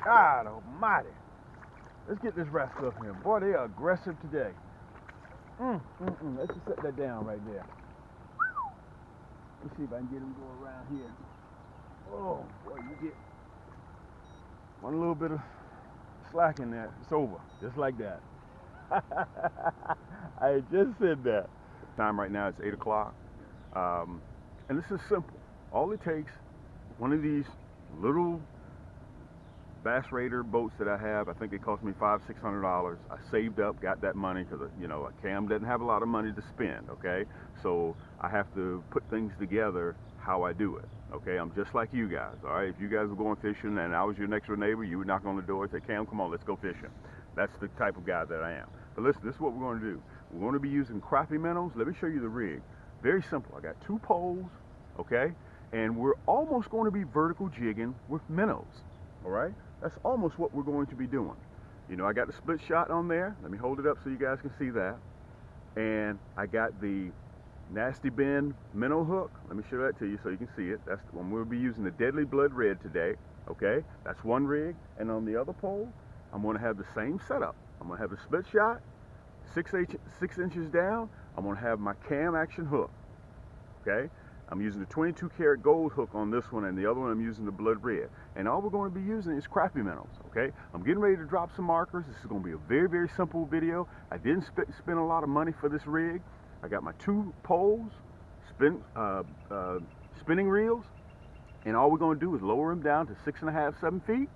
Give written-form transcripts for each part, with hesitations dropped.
God almighty. Let's get this rascal up here. Boy, they are aggressive today. Let's just set that down right there. Let's see if I can get him go around here. Oh, boy, you get one little bit of slack in there, it's over. Just like that. I just said that. Time right now is 8 o'clock. And this is simple. All it takes, one of these little Bass Raider boats that I have, I think it cost me $500–600. I saved up, got that money because, you know, Cam doesn't have a lot of money to spend, okay? So I have to put things together how I do it, okay? I'm just like you guys, all right? If you guys were going fishing and I was your next door neighbor, you would knock on the door and say, Cam, come on, let's go fishing. That's the type of guy that I am. But listen, this is what we're going to do. We're going to be using crappie minnows. Let me show you the rig. Very simple. I got 2 poles, okay? And we're almost going to be vertical jigging with minnows, all right? That's almost what we're going to be doing. You know, I got the split shot on there. Let me hold it up so you guys can see that. And I got the Nasty Bend minnow hook. Let me show that to you so you can see it. That's the one. We'll be using the Deadly Blood Red today, okay? That's one rig. And on the other pole, I'm going to have the same setup. I'm going to have the split shot, 6 inches down. I'm going to have my cam action hook, okay? I'm using the 22 karat gold hook on this one, and the other one I'm using the blood red. And all we're going to be using is crappie minnows, okay? I'm getting ready to drop some markers. This is going to be a very, very simple video. I didn't spend a lot of money for this rig. I got my 2 poles, spinning reels, and all we're going to do is lower them down to 6.5, 7 feet.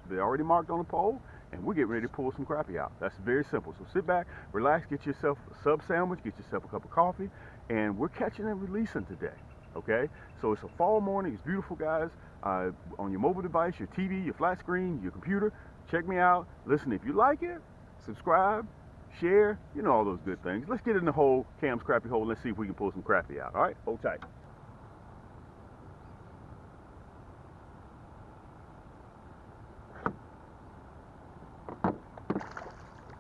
They're already marked on the pole, and we're getting ready to pull some crappie out. That's very simple. So sit back, relax, get yourself a sub sandwich, get yourself a cup of coffee, and we're catching and releasing today, okay? So it's a fall morning. It's beautiful, guys. On your mobile device, your TV, your flat screen, your computer, check me out. Listen, if you like it, subscribe, share, you know all those good things. Let's get in the hole, Cam's crappie hole, and let's see if we can pull some crappie out, all right? Hold tight.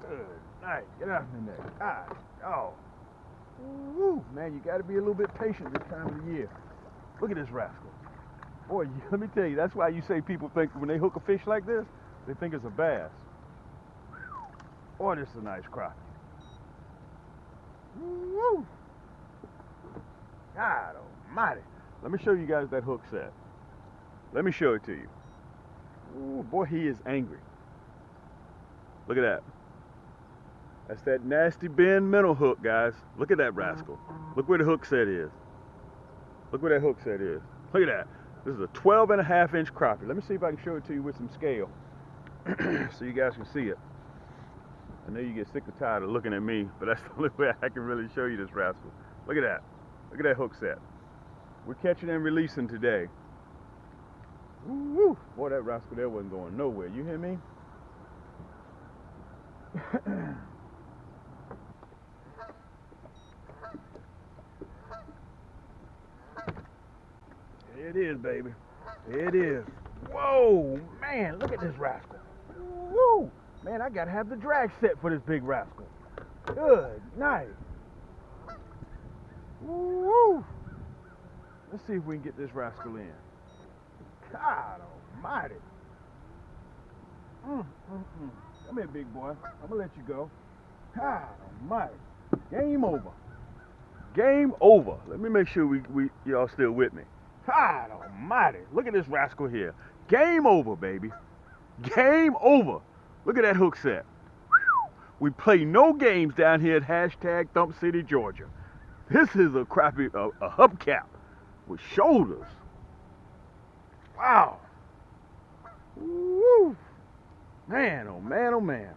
Good night. Get out in there. God, oh. Woo, man, you got to be a little bit patient this time of the year. Look at this rascal. Boy, let me tell you, that's why you say people think when they hook a fish like this, they think it's a bass. Boy, this is a nice crappie. Woo! God almighty. Let me show you guys that hook set. Let me show it to you. Ooh, boy, he is angry. Look at that. That's that Nasty Bend minnow hook, guys. Look at that rascal. Look where the hook set is. Look where that hook set is. Look at that. This is a 12.5 inch crappie. Let me see if I can show it to you with some scale so you guys can see it. I know you get sick and tired of looking at me, but that's the only way I can really show you this rascal. Look at that. Look at that hook set. We're catching and releasing today. Woo! Boy, that rascal there wasn't going nowhere. You hear me? There it is, baby. There it is. Whoa, man, look at this rascal. Woo! Man, I gotta have the drag set for this big rascal. Good night. Woo! Let's see if we can get this rascal in. God almighty. Come here, big boy. I'm gonna let you go. God almighty. Game over. Game over. Let me make sure y'all still with me. God almighty. Look at this rascal here. Game over, baby. Game over. Look at that hook set. We play no games down here at #ThumpCity, Georgia. This is a crappie, a hubcap with shoulders. Wow. Woo. Man, oh man, oh man.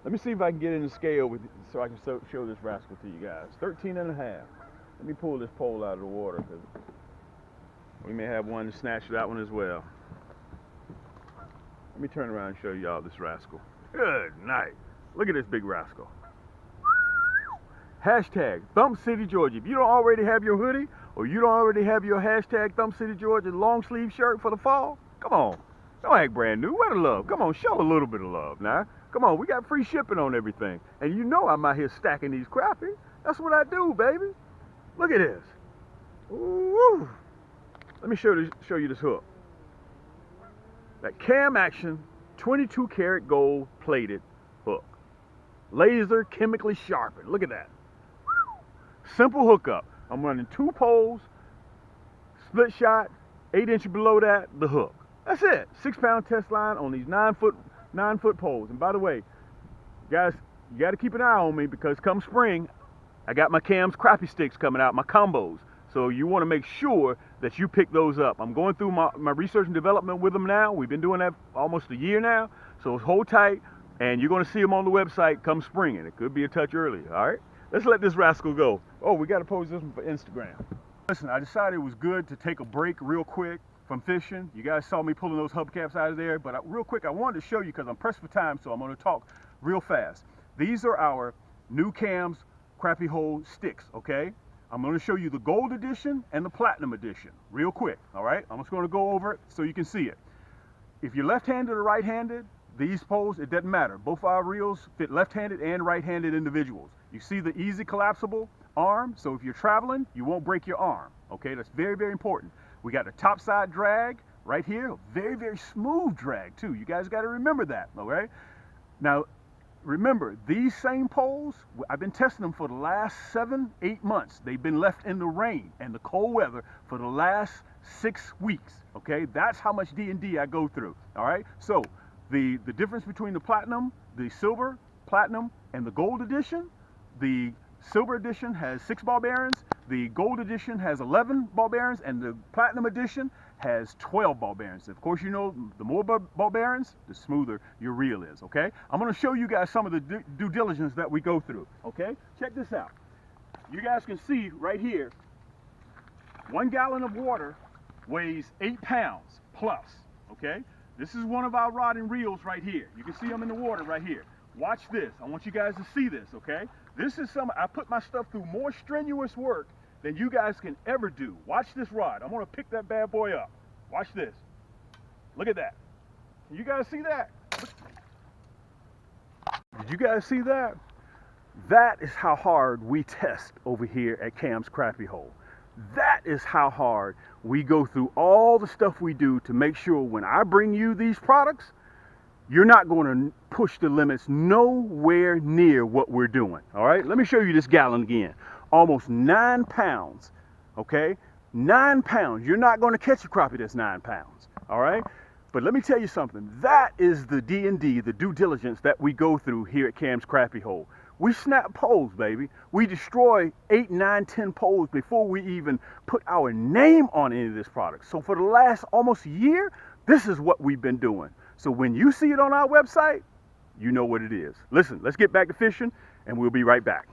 Let me see if I can get in the scale so I can show this rascal to you guys. 13.5. Let me pull this pole out of the water because we may have one to snatch that one as well. Let me turn around and show y'all this rascal. Good night. Look at this big rascal. #ThumpCity, Georgia. If you don't already have your hoodie or you don't already have your #ThumpCity, Georgia long sleeve shirt for the fall, come on. Don't act brand new. Wear the love. Come on, show a little bit of love now. Come on, we got free shipping on everything. And you know I'm out here stacking these crappie. That's what I do, baby. Look at this. Ooh. Let me show you this hook. that cam action 22 karat gold plated hook. Laser chemically sharpened. Look at that. Simple hookup. I'm running 2 poles, split shot, 8" below that, the hook. That's it. 6-pound test line on these 9-foot poles. And by the way, guys, you got to keep an eye on me because come spring, I got my Cam's crappie sticks coming out, my combos. So you want to make sure that you pick those up. I'm going through my research and development with them now. We've been doing that almost a year now. So hold tight, and you're going to see them on the website come spring. And it could be a touch early, all right? Let's let this rascal go. Oh, we got to post this one for Instagram. Listen, I decided it was good to take a break real quick from fishing. You guys saw me pulling those hubcaps out of there, but real quick, I wanted to show you because I'm pressed for time, so I'm going to talk real fast. These are our new Cam's crappie hole sticks, okay? I'm going to show you the gold edition and the platinum edition real quick, all right? I'm just going to go over it so you can see it. If you're left-handed or right-handed, these poles, it doesn't matter. Both our reels fit left-handed and right-handed individuals. You see the easy collapsible arm, so if you're traveling, you won't break your arm, okay? That's very, very important. We got a top side drag right here, very, very smooth drag too. You guys got to remember that, okay? Now, remember, these same poles, I've been testing them for the last 7-8 months. They've been left in the rain and the cold weather for the last 6 weeks, okay? That's how much D&D I go through, all right? So, the difference between the platinum, the silver, platinum, and the gold edition, the silver edition has 6 ball bearings, the gold edition has 11 ball bearings, and the platinum edition has 12 ball bearings. Of course, you know, the more ball bearings, the smoother your reel is, okay? I'm going to show you guys some of the due diligence that we go through, okay? Check this out. You guys can see right here, 1 gallon of water weighs 8 pounds plus, okay? This is one of our rod and reels right here. You can see them in the water right here. Watch this. I want you guys to see this, okay? This is I put my stuff through more strenuous work than you guys can ever do. Watch this rod. I'm going to pick that bad boy up. Watch this. Look at that. Can you guys see that? Did you guys see that? That is how hard we test over here at Cam's Crappie Hole. That is how hard we go through all the stuff we do to make sure when I bring you these products, you're not going to push the limits nowhere near what we're doing, all right? Let me show you this gallon again. Almost 9 pounds, okay? 9 pounds. You're not going to catch a crappie that's 9 pounds, all right? But let me tell you something. That is the D&D, the due diligence that we go through here at Cam's Crappie Hole. We snap poles, baby. We destroy 8, 9, 10 poles before we even put our name on any of this product. So for the last almost year, this is what we've been doing. So when you see it on our website, you know what it is. Listen, let's get back to fishing, and we'll be right back.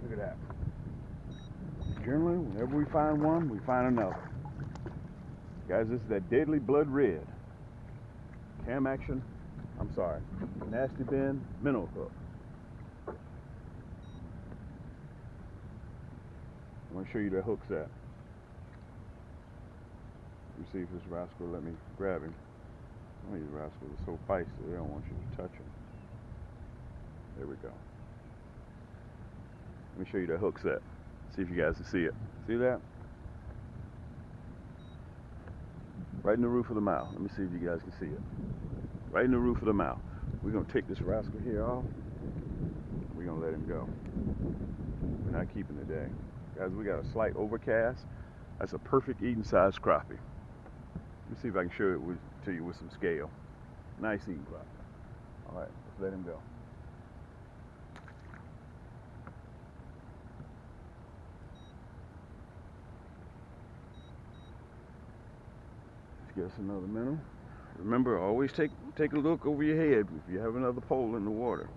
Look at that. Generally, whenever we find one, we find another. Guys, this is that deadly blood red. Cam action, I'm sorry, nasty bend, minnow hook. I want to show you the hook set. Let me see if this rascal will let me grab him. Some of these rascals are so feisty, they don't want you to touch him. There we go. Let me show you the hook set. See if you guys can see it. See that? Right in the roof of the mouth. Let me see if you guys can see it. Right in the roof of the mouth. We're going to take this rascal here off. We're going to let him go. We're not keeping today. Guys, we got a slight overcast. That's a perfect eating size crappie. Let me see if I can show it to you with some scale. Nice eating crappie. All right, let's let him go. Let's get us another minnow. Remember, always take a look over your head if you have another pole in the water.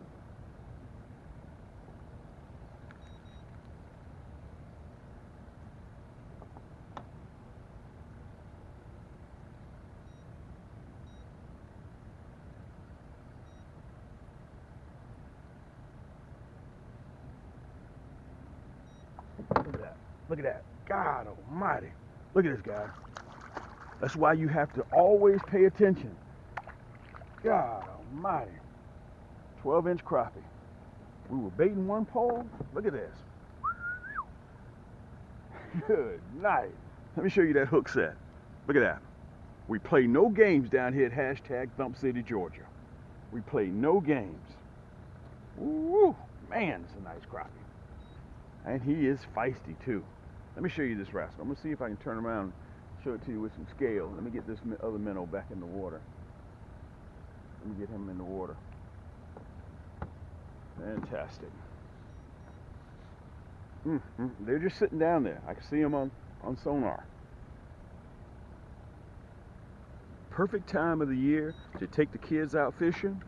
Look at that. Look at that. God almighty. Look at this guy. That's why you have to always pay attention. God almighty. 12-inch crappie. We were baiting one pole. Look at this. Good night. Let me show you that hook set. Look at that. We play no games down here at hashtag Thump City, Georgia. We play no games. Woo, man, it's a nice crappie. And he is feisty too. Let me show you this rascal. I'm gonna see if I can turn around and show it to you with some scale. Let me get this other minnow back in the water. Let me get him in the water. Fantastic. They're just sitting down there. I can see them on sonar. Perfect time of the year to take the kids out fishing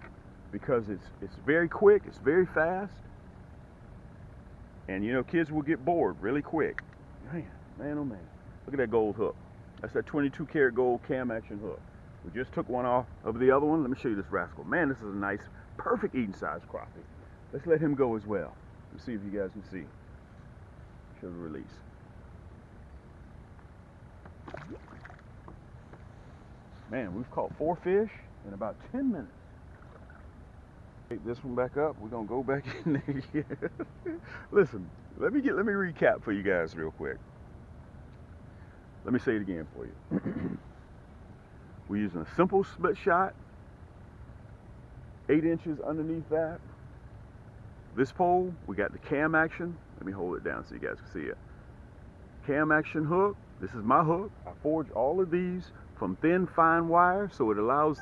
because it's very quick, it's very fast, and you know kids will get bored really quick. Man, oh man! Look at that gold hook. That's that 22 karat gold cam action hook. We just took one off of the other one. Let me show you this rascal. Man, this is a nice, perfect eating size crappie. Let's let him go as well. Let's see if you guys can see. Show the release. Man, we've caught 4 fish in about 10 minutes. Take this one back up. We're gonna go back in there again. Listen, let me recap for you guys real quick. Let me say it again for you. We're using a simple split shot, 8 inches underneath that. This pole, we got the cam action. Let me hold it down so you guys can see it. Cam action hook. This is my hook. I forge all of these from thin, fine wire, so it allows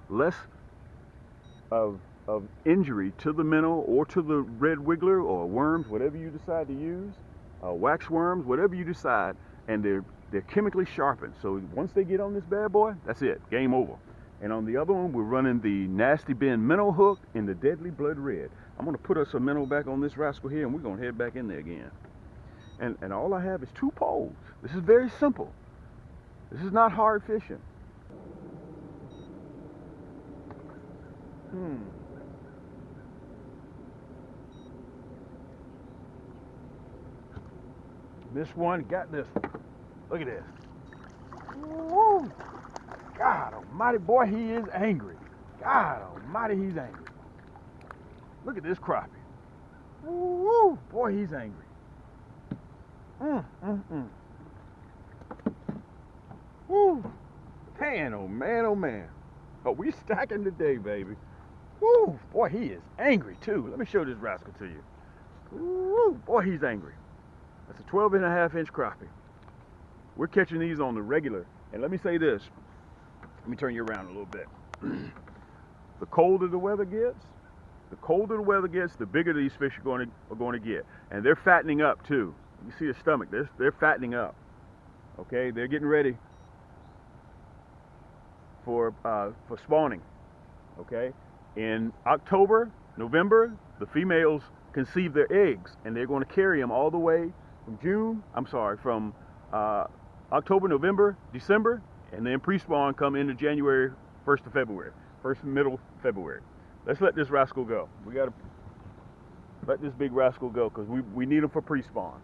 less of injury to the minnow or to the red wiggler or worms, whatever you decide to use, wax worms, whatever you decide, and they're chemically sharpened. So once they get on this bad boy, that's it, game over. And on the other one, we're running the Nasty Ben minnow hook in the Deadly Blood Red. I'm gonna put us a minnow back on this rascal here, and we're gonna head back in there again. And all I have is 2 poles. This is very simple. This is not hard fishing. This one got this one. Look at this. Woo! God almighty, boy, he is angry. God almighty, he's angry. Look at this crappie. Woo! Boy, he's angry. Woo! Man, oh man, oh man. Oh, we stacking today, baby. Woo! Boy, he is angry too. Let me show this rascal to you. Woo! Boy, he's angry. That's a 12.5-inch crappie. We're catching these on the regular. And let me say this. Let me turn you around a little bit. The colder the weather gets, the bigger these fish are going to get. And they're fattening up too. You see the stomach, they're fattening up. Okay, they're getting ready for spawning. Okay, in October, November, the females conceive their eggs, and they're going to carry them all the way from October, November, December, and then pre-spawn come into January, 1st of February, middle February. Let's let this rascal go. We got to let this big rascal go because we need him for pre-spawn.